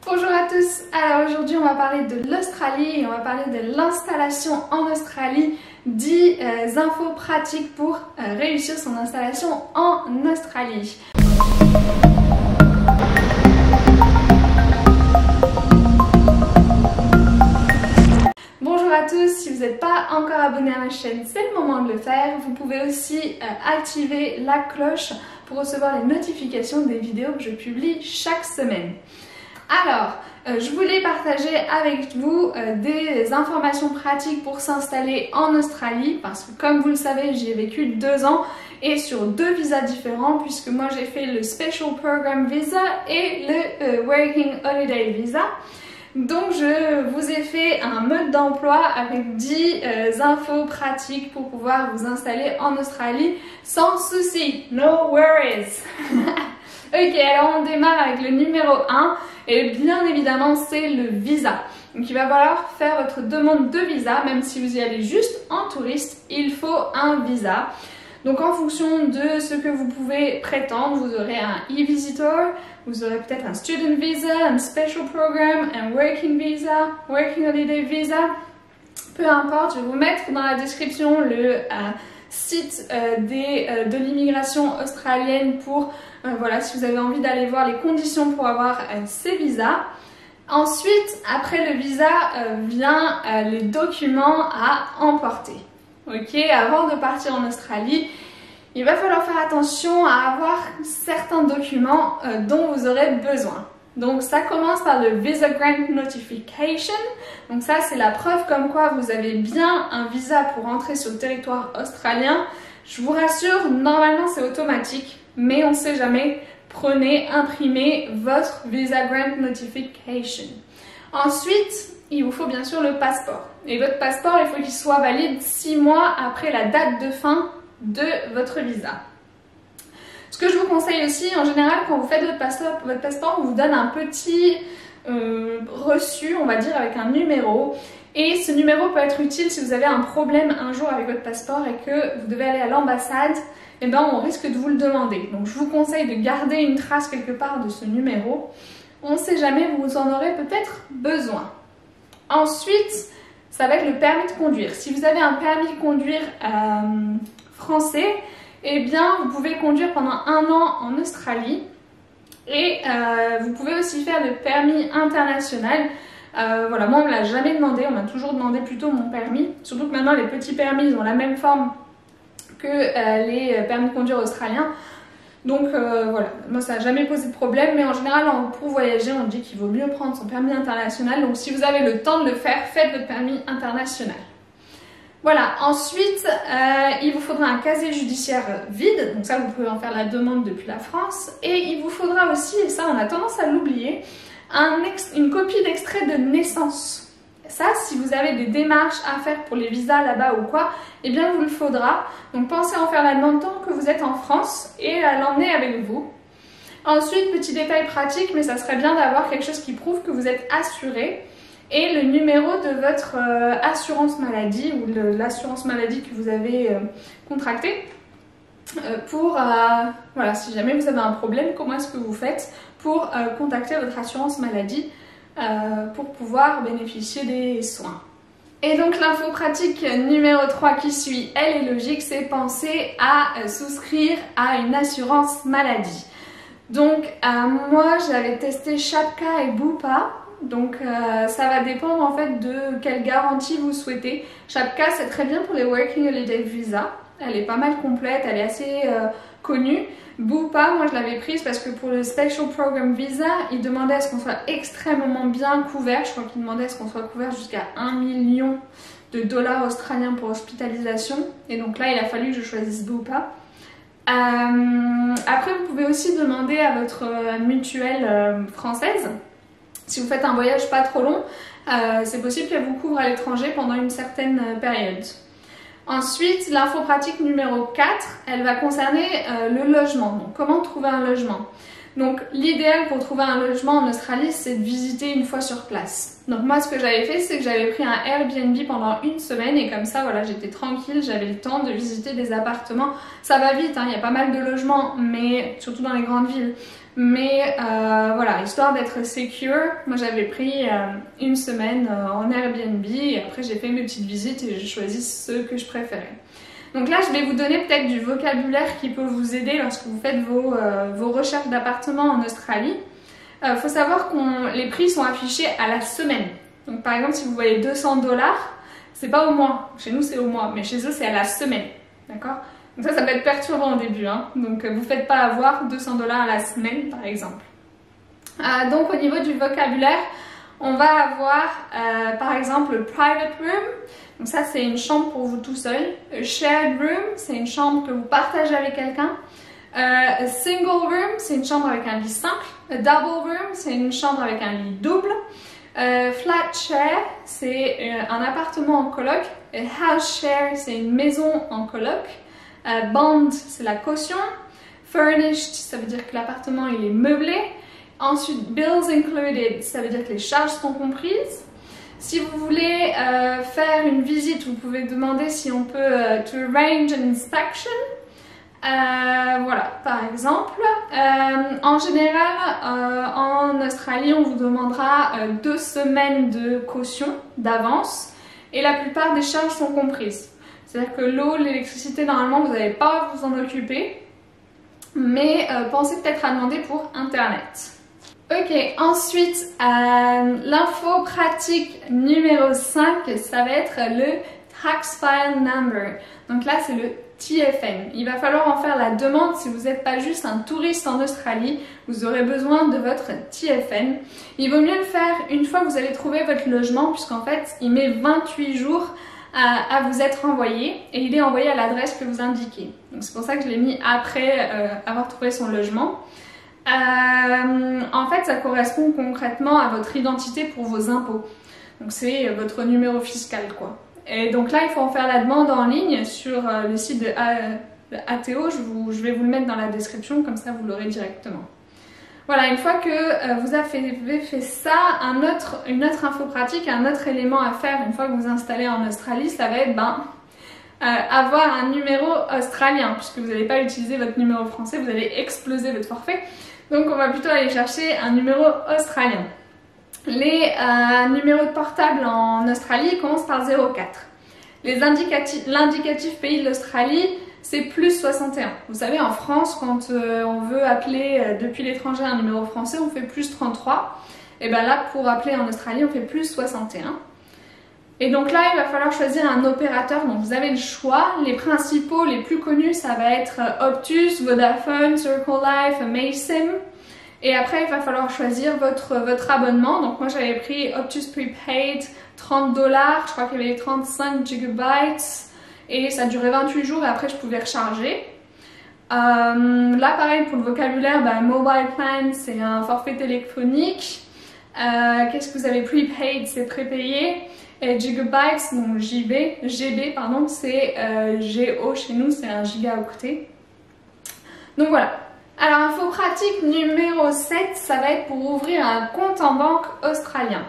Bonjour à tous, alors aujourd'hui on va parler de l'Australie et on va parler de l'installation en Australie, 10 infos pratiques pour réussir son installation en Australie. Bonjour à tous, si vous n'êtes pas encore abonné à ma chaîne, c'est le moment de le faire. Vous pouvez aussi activer la cloche pour recevoir les notifications des vidéos que je publie chaque semaine. Alors, je voulais partager avec vous des informations pratiques pour s'installer en Australie parce que comme vous le savez, j'y ai vécu 2 ans et sur 2 visas différents puisque moi j'ai fait le Special Program Visa et le Working Holiday Visa. Donc je vous ai fait un mode d'emploi avec 10 infos pratiques pour pouvoir vous installer en Australie sans souci, no worries. Ok, alors on démarre avec le numéro 1 et bien évidemment c'est le visa. Donc il va falloir faire votre demande de visa, même si vous y allez juste en touriste, il faut un visa. Donc en fonction de ce que vous pouvez prétendre, vous aurez un e-visitor, vous aurez peut-être un student visa, un special program, un working visa, working holiday visa, peu importe, je vais vous mettre dans la description le site de l'immigration australienne pour voilà, si vous avez envie d'aller voir les conditions pour avoir ces visas. Ensuite, après le visa, vient les documents à emporter. Ok, avant de partir en Australie, il va falloir faire attention à avoir certains documents dont vous aurez besoin. Donc ça commence par le Visa Grant Notification. Donc ça c'est la preuve comme quoi vous avez bien un visa pour entrer sur le territoire australien. Je vous rassure, normalement c'est automatique, mais on ne sait jamais. Prenez, imprimez votre Visa Grant Notification. Ensuite, il vous faut bien sûr le passeport. Et votre passeport, il faut qu'il soit valide 6 mois après la date de fin de votre visa. Ce que je vous conseille aussi, en général, quand vous faites votre passeport, on vous donne un petit reçu, on va dire, avec un numéro. Et ce numéro peut être utile si vous avez un problème un jour avec votre passeport et que vous devez aller à l'ambassade, eh ben, on risque de vous le demander. Donc je vous conseille de garder une trace quelque part de ce numéro. On ne sait jamais, vous en aurez peut-être besoin. Ensuite, ça va être le permis de conduire. Si vous avez un permis de conduire français, eh bien, vous pouvez conduire pendant 1 an en Australie. Et vous pouvez aussi faire le permis international. Voilà, moi on ne me l'a jamais demandé, on m'a toujours demandé plutôt mon permis. Surtout que maintenant les petits permis ils ont la même forme que les permis de conduire australiens. Donc voilà, moi ça n'a jamais posé de problème, mais en général pour voyager on dit qu'il vaut mieux prendre son permis international. Donc si vous avez le temps de le faire, faites votre permis international. Voilà, ensuite il vous faudra un casier judiciaire vide, donc ça vous pouvez en faire la demande depuis la France. Et il vous faudra aussi, et ça on a tendance à l'oublier, une copie d'extrait de naissance. Ça, si vous avez des démarches à faire pour les visas là-bas ou quoi, eh bien vous le faudra. Donc pensez à en faire la demande tant que vous êtes en France et à l'emmener avec vous. Ensuite, petit détail pratique, mais ça serait bien d'avoir quelque chose qui prouve que vous êtes assuré et le numéro de votre assurance maladie ou l'assurance maladie que vous avez contractée. Pour, voilà, si jamais vous avez un problème, comment est-ce que vous faites pour contacter votre assurance maladie pour pouvoir bénéficier des soins. Et donc l'info pratique numéro 3 qui suit, elle est logique, c'est penser à souscrire à une assurance maladie. Donc moi j'avais testé Shapka et Bupa. Donc ça va dépendre en fait de quelle garantie vous souhaitez. Shapka c'est très bien pour les Working Holiday Visa. Elle est pas mal complète, elle est assez connue. Bupa, moi je l'avais prise parce que pour le Special Program Visa, il demandait à ce qu'on soit extrêmement bien couvert. Je crois qu'il demandait à ce qu'on soit couvert jusqu'à 1 million de dollars australiens pour hospitalisation. Et donc là, il a fallu que je choisisse Bupa. Après, vous pouvez aussi demander à votre mutuelle française, si vous faites un voyage pas trop long, c'est possible qu'elle vous couvre à l'étranger pendant une certaine période. Ensuite, l'info pratique numéro 4, elle va concerner le logement. Donc, comment trouver un logement? Donc, l'idéal pour trouver un logement en Australie, c'est de visiter une fois sur place. Donc, moi, ce que j'avais fait, c'est que j'avais pris un Airbnb pendant 1 semaine et comme ça, voilà, j'étais tranquille, j'avais le temps de visiter des appartements. Ça va vite, hein, il y a pas mal de logements, mais surtout dans les grandes villes. Mais voilà, histoire d'être secure, moi j'avais pris une semaine en Airbnb et après j'ai fait mes petites visites et j'ai choisi ceux que je préférais. Donc là je vais vous donner peut-être du vocabulaire qui peut vous aider lorsque vous faites vos recherches d'appartements en Australie. Faut savoir que les prix sont affichés à la semaine. Donc par exemple si vous voyez 200 $, c'est pas au mois, chez nous c'est au mois, mais chez eux c'est à la semaine, d'accord? Donc ça peut être perturbant au début, hein. Donc vous faites pas avoir 200 $ à la semaine par exemple. Donc au niveau du vocabulaire, on va avoir par exemple le private room, donc ça c'est une chambre pour vous tout seul. A shared room, c'est une chambre que vous partagez avec quelqu'un. A single room, c'est une chambre avec un lit simple. A double room, c'est une chambre avec un lit double. Flat share, c'est un appartement en coloc. A house share, c'est une maison en coloc. Bond, c'est la caution. Furnished, ça veut dire que l'appartement il est meublé. Ensuite, bills included, ça veut dire que les charges sont comprises. Si vous voulez faire une visite, vous pouvez demander si on peut to arrange an inspection. Voilà, par exemple. En général, en Australie, on vous demandera 2 semaines de caution d'avance et la plupart des charges sont comprises. C'est-à-dire que l'eau, l'électricité, normalement, vous n'allez pas vous en occuper, mais pensez peut-être à demander pour Internet. Ok, ensuite, l'info pratique numéro 5, ça va être le Tax File Number. Donc là, c'est le TFN. Il va falloir en faire la demande si vous n'êtes pas juste un touriste en Australie. Vous aurez besoin de votre TFN. Il vaut mieux le faire une fois que vous allez trouver votre logement, puisqu'en fait, il met 28 jours à vous être envoyé et il est envoyé à l'adresse que vous indiquez. Donc c'est pour ça que je l'ai mis après avoir trouvé son logement. En fait, ça correspond concrètement à votre identité pour vos impôts. Donc c'est votre numéro fiscal, quoi. Et donc là, il faut en faire la demande en ligne sur le site de ATO. Je vais vous le mettre dans la description, comme ça vous l'aurez directement. Voilà, une fois que vous avez fait ça, une autre info pratique, un autre élément à faire une fois que vous vous installez en Australie, ça va être avoir un numéro australien, puisque vous n'allez pas utiliser votre numéro français, vous allez exploser votre forfait. Donc on va plutôt aller chercher un numéro australien. Les numéros de portable en Australie commencent par 04. L'indicatif pays de l'Australie, c'est plus 61. Vous savez, en France, quand on veut appeler depuis l'étranger un numéro français, on fait plus 33. Et bien là, pour appeler en Australie, on fait plus 61. Et donc là, il va falloir choisir un opérateur. Donc vous avez le choix. Les principaux, les plus connus, ça va être Optus, Vodafone, Circle Life, Amaysim. Et après, il va falloir choisir votre abonnement. Donc moi, j'avais pris Optus Prepaid, 30 $. Je crois qu'il y avait 35 GB. Et ça durait 28 jours et après, je pouvais recharger. Là, pareil, pour le vocabulaire, Mobile Plan, c'est un forfait téléphonique. Qu'est-ce que vous avez? Prepaid, c'est prépayé. Et Gigabytes, donc GB, pardon, c'est GO chez nous, c'est 1 gigaoctet. Donc voilà. Alors, info pratique numéro 7, ça va être pour ouvrir un compte en banque australien.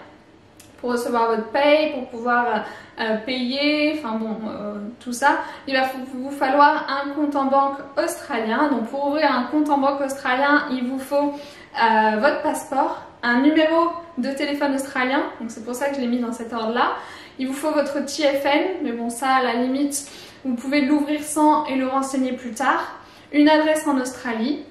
Pour recevoir votre paye, pour pouvoir payer, enfin bon, tout ça. Il va vous falloir un compte en banque australien. Donc pour ouvrir un compte en banque australien, il vous faut votre passeport, un numéro de téléphone australien, donc c'est pour ça que je l'ai mis dans cet ordre-là. Il vous faut votre TFN, mais bon ça à la limite, vous pouvez l'ouvrir sans et le renseigner plus tard. Une adresse en Australie.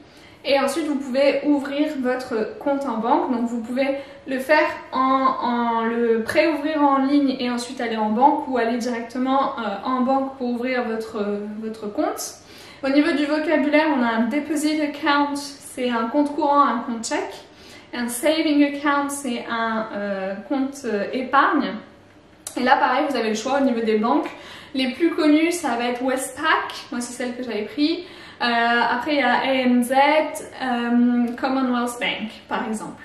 Et ensuite, vous pouvez ouvrir votre compte en banque. Donc, vous pouvez le faire le pré-ouvrir en ligne et ensuite aller en banque ou aller directement en banque pour ouvrir votre compte. Au niveau du vocabulaire, on a un deposit account, c'est un compte courant, un compte chèque. Un saving account, c'est un compte épargne. Et là, pareil, vous avez le choix au niveau des banques. Les plus connus, ça va être Westpac. Moi, c'est celle que j'avais pris. Après, il y a ANZ, Commonwealth Bank, par exemple.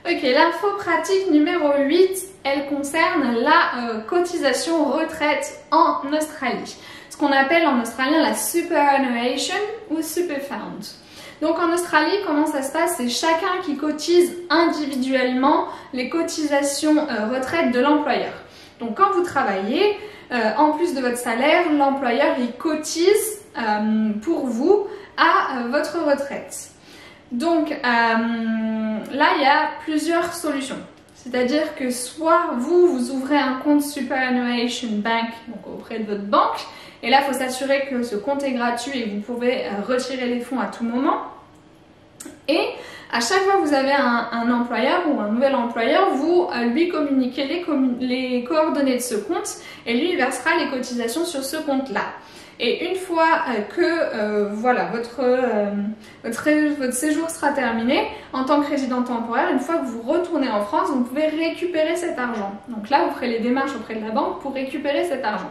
Ok, l'info pratique numéro 8, elle concerne la cotisation retraite en Australie. Ce qu'on appelle en australien la superannuation ou superfund. Donc en Australie, comment ça se passe? C'est chacun qui cotise individuellement les cotisations retraite de l'employeur. Donc quand vous travaillez, en plus de votre salaire, l'employeur il cotise pour vous à votre retraite. Donc là, il y a plusieurs solutions. C'est-à-dire que soit vous ouvrez un compte Superannuation Bank donc auprès de votre banque, et là, il faut s'assurer que ce compte est gratuit et que vous pouvez retirer les fonds à tout moment. Et à chaque fois que vous avez un employeur ou un nouvel employeur, vous lui communiquez les coordonnées de ce compte et lui il versera les cotisations sur ce compte-là. Et une fois que voilà, votre séjour sera terminé, en tant que résident temporaire, une fois que vous retournez en France, vous pouvez récupérer cet argent. Donc là, vous ferez les démarches auprès de la banque pour récupérer cet argent.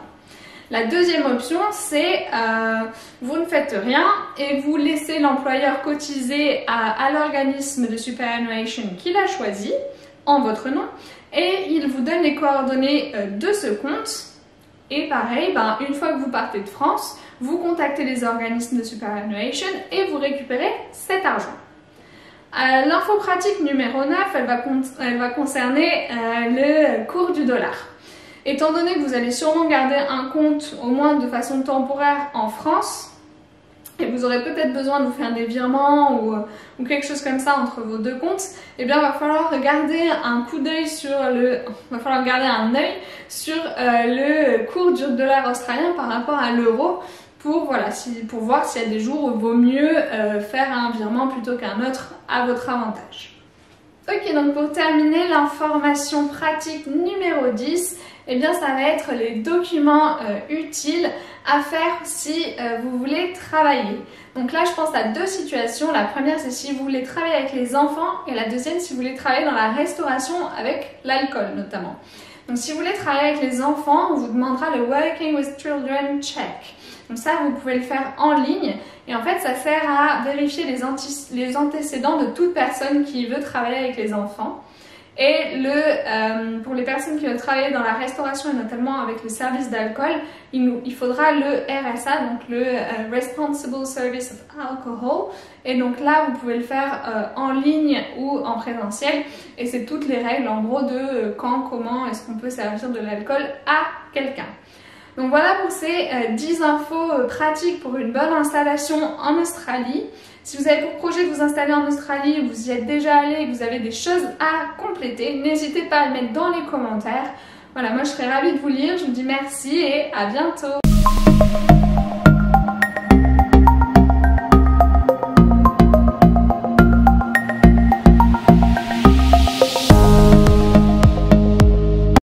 La deuxième option, c'est vous ne faites rien et vous laissez l'employeur cotiser à l'organisme de superannuation qu'il a choisi en votre nom et il vous donne les coordonnées de ce compte. Et pareil, une fois que vous partez de France, vous contactez les organismes de superannuation et vous récupérez cet argent. L'info pratique numéro 9, elle va concerner le cours du dollar. Étant donné que vous allez sûrement garder un compte au moins de façon temporaire en France, et vous aurez peut-être besoin de vous faire des virements ou quelque chose comme ça entre vos deux comptes, eh bien il va falloir garder un coup d'œil sur le cours du dollar australien par rapport à l'euro pour voir s'il y a des jours où il vaut mieux faire un virement plutôt qu'un autre à votre avantage. Ok, donc pour terminer, l'information pratique numéro 10, eh bien ça va être les documents utiles à faire si vous voulez travailler. Donc là, je pense à deux situations. La première, c'est si vous voulez travailler avec les enfants et la deuxième, si vous voulez travailler dans la restauration avec l'alcool notamment. Donc si vous voulez travailler avec les enfants, on vous demandera le Working with Children Check. Donc ça, vous pouvez le faire en ligne et en fait, ça sert à vérifier les antécédents de toute personne qui veut travailler avec les enfants. Et pour les personnes qui veulent travailler dans la restauration et notamment avec le service d'alcool, il faudra le RSA, donc le Responsible Service of Alcohol. Et donc là, vous pouvez le faire en ligne ou en présentiel. Et c'est toutes les règles en gros de quand, comment est-ce qu'on peut servir de l'alcool à quelqu'un. Donc voilà pour ces 10 infos pratiques pour une bonne installation en Australie. Si vous avez pour projet de vous installer en Australie, vous y êtes déjà allé et que vous avez des choses à compléter, n'hésitez pas à le mettre dans les commentaires. Voilà, moi je serais ravie de vous lire, je vous dis merci et à bientôt.